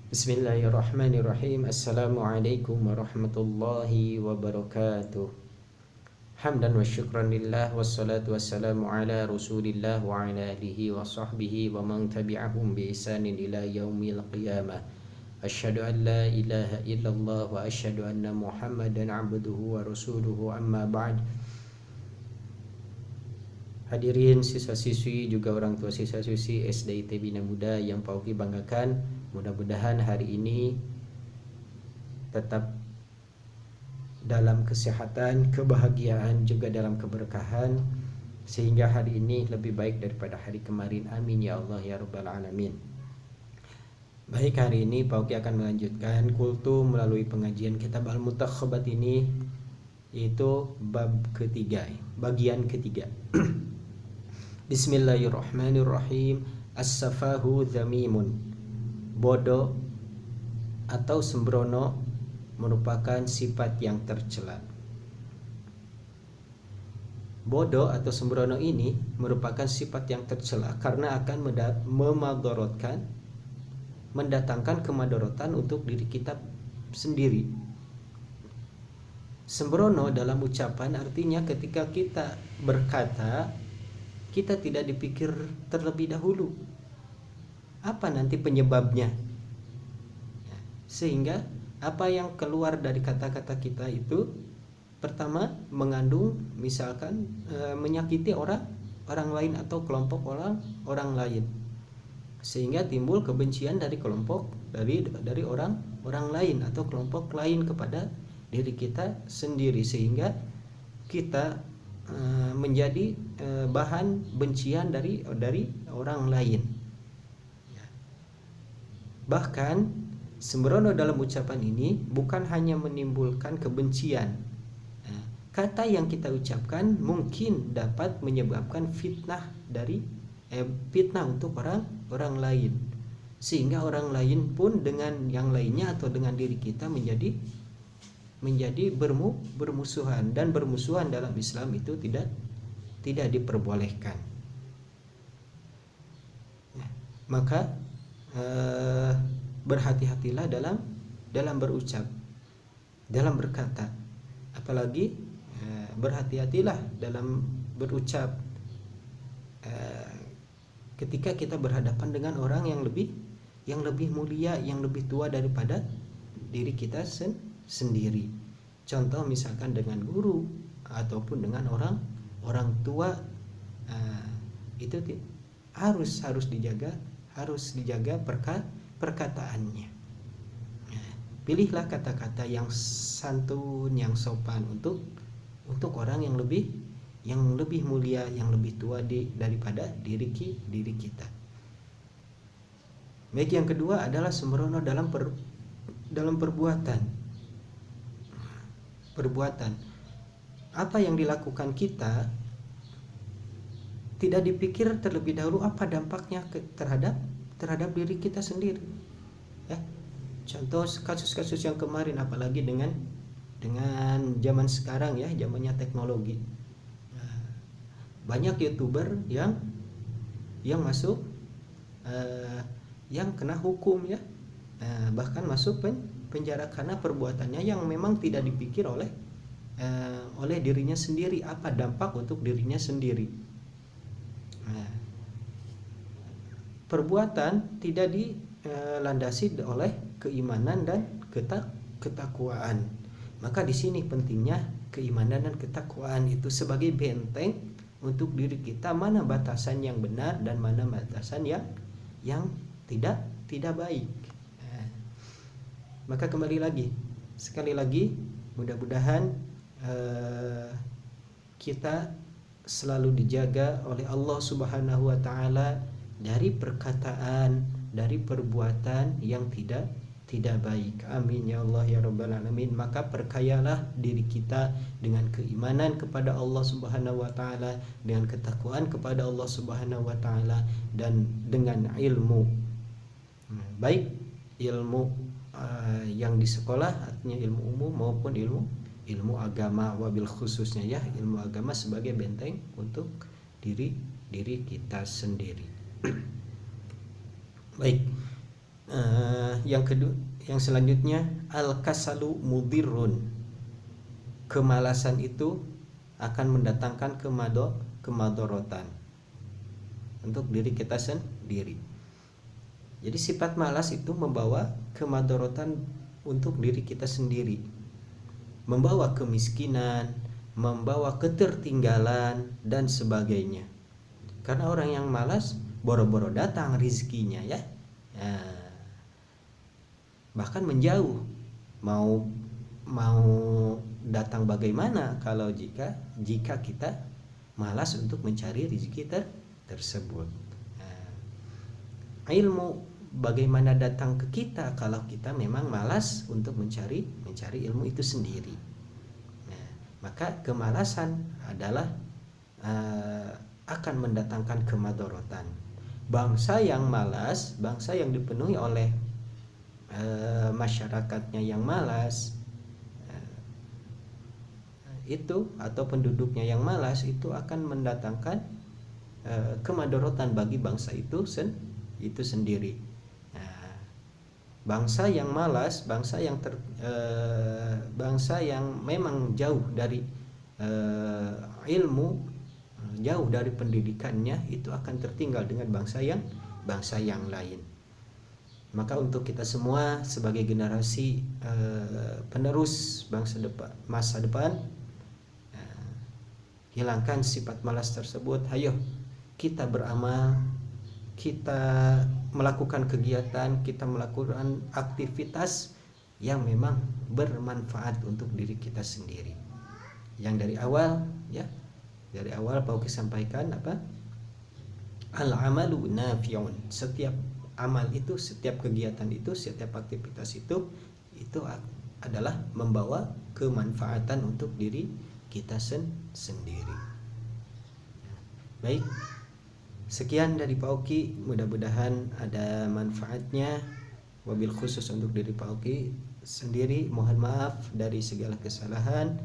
Bismillahirrahmanirrahim. Assalamualaikum warahmatullahi wabarakatuh. Hamdan wa syukran lillah, wassalatu wassalamu ala rasulillah wa ala alihi wa sahbihi wa man tabi'ahum bi ihsanin ila yaumil qiyamah. Asyhadu an la ilaha illallah wa asyhadu anna Muhammadan abduhu wa rasuluhu, amma ba'd. Hadirin siswa-siswi juga orang tua siswa-siswi SDIT Bina Muda yang Pauki banggakan, mudah-mudahan hari ini tetap dalam kesehatan, kebahagiaan, juga dalam keberkahan, sehingga hari ini lebih baik daripada hari kemarin. Amin ya Allah ya Rabbal Alamin. Baik, hari ini Pauki akan melanjutkan kultum melalui pengajian kitab Al-Mutakhabat ini, yaitu bab ketiga, bagian ketiga. Bismillahirrahmanirrahim. As-safahu dhamimun. Bodoh atau sembrono merupakan sifat yang tercela. Bodoh atau sembrono ini merupakan sifat yang tercela karena akan memadorotkan, mendatangkan kemadorotan untuk diri kita sendiri. Sembrono dalam ucapan artinya ketika kita berkata, kita tidak dipikir terlebih dahulu apa nanti penyebabnya, sehingga apa yang keluar dari kata-kata kita itu pertama mengandung misalkan menyakiti orang lain atau kelompok orang lain, sehingga timbul kebencian dari kelompok dari orang lain atau kelompok lain kepada diri kita sendiri, sehingga kita menjadi bahan bencian dari orang lain. Bahkan sembrono dalam ucapan ini bukan hanya menimbulkan kebencian. Kata yang kita ucapkan mungkin dapat menyebabkan fitnah fitnah untuk orang lain, sehingga orang lain pun dengan yang lainnya atau dengan diri kita menjadi bermusuhan, dan bermusuhan dalam Islam itu tidak diperbolehkan. Maka berhati-hatilah dalam berucap, dalam berkata, apalagi berhati-hatilah dalam berucap ketika kita berhadapan dengan orang yang lebih mulia, yang lebih tua daripada diri kita sendiri. Contoh misalkan dengan guru ataupun dengan orang tua, itu harus dijaga perkataannya. Pilihlah kata-kata yang santun, yang sopan untuk orang yang lebih mulia, yang lebih tua daripada diri kita. Baik, yang kedua adalah sembrono dalam perbuatan. Apa yang dilakukan kita tidak dipikir terlebih dahulu apa dampaknya terhadap diri kita sendiri. Ya. Contoh kasus-kasus yang kemarin, apalagi dengan zaman sekarang ya, zamannya teknologi. Banyak YouTuber yang masuk yang kena hukum ya. Bahkan masuk penjara karena perbuatannya yang memang tidak dipikir oleh dirinya sendiri, apa dampak untuk dirinya sendiri. Perbuatan tidak dilandasi oleh keimanan dan ketakwaan. Maka di sini pentingnya keimanan dan ketakwaan itu sebagai benteng untuk diri kita, mana batasan yang benar dan mana batasan yang tidak baik. Maka sekali lagi mudah-mudahan kita selalu dijaga oleh Allah Subhanahu wa taala dari perkataan, dari perbuatan yang tidak baik. Amin ya Allah ya Rabbal Alamin. Maka perkayalah diri kita dengan keimanan kepada Allah Subhanahu wa taala, dengan ketakwaan kepada Allah Subhanahu wa taala, dan dengan ilmu. Baik ilmu yang di sekolah, artinya ilmu umum, maupun ilmu agama, wabil khususnya ya ilmu agama sebagai benteng untuk diri kita sendiri. Baik, yang kedua, yang selanjutnya al-kasalu mudirrun. Kemalasan itu akan mendatangkan kemadorotan untuk diri kita sendiri. Jadi sifat malas itu membawa kemadorotan untuk diri kita sendiri, membawa kemiskinan, membawa ketertinggalan dan sebagainya. Karena orang yang malas boro-boro datang rizkinya ya, bahkan menjauh. Mau datang bagaimana kalau jika kita malas untuk mencari rezeki tersebut. Ilmu bagaimana datang ke kita kalau kita memang malas untuk mencari ilmu itu sendiri. Maka kemalasan adalah akan mendatangkan kemadorotan. Bangsa yang malas, bangsa yang dipenuhi oleh masyarakatnya yang malas, itu atau penduduknya yang malas itu akan mendatangkan kemadorotan bagi bangsa itu sendiri. Bangsa yang malas, bangsa yang memang jauh dari ilmu, jauh dari pendidikannya, itu akan tertinggal dengan bangsa yang lain. Maka untuk kita semua sebagai generasi penerus masa depan, hilangkan sifat malas tersebut. Ayo kita beramal, kita melakukan kegiatan, kita melakukan aktivitas yang memang bermanfaat untuk diri kita sendiri. Yang dari awal Pak Uki sampaikan apa? Al-amalu nafi'un. Setiap amal itu, setiap kegiatan itu, setiap aktivitas itu adalah membawa kemanfaatan untuk diri kita sendiri. Baik, sekian dari Pak Uki, mudah-mudahan ada manfaatnya. Wabil khusus untuk diri Pak Uki sendiri, mohon maaf dari segala kesalahan.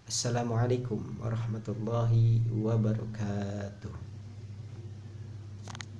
Assalamualaikum warahmatullahi wabarakatuh.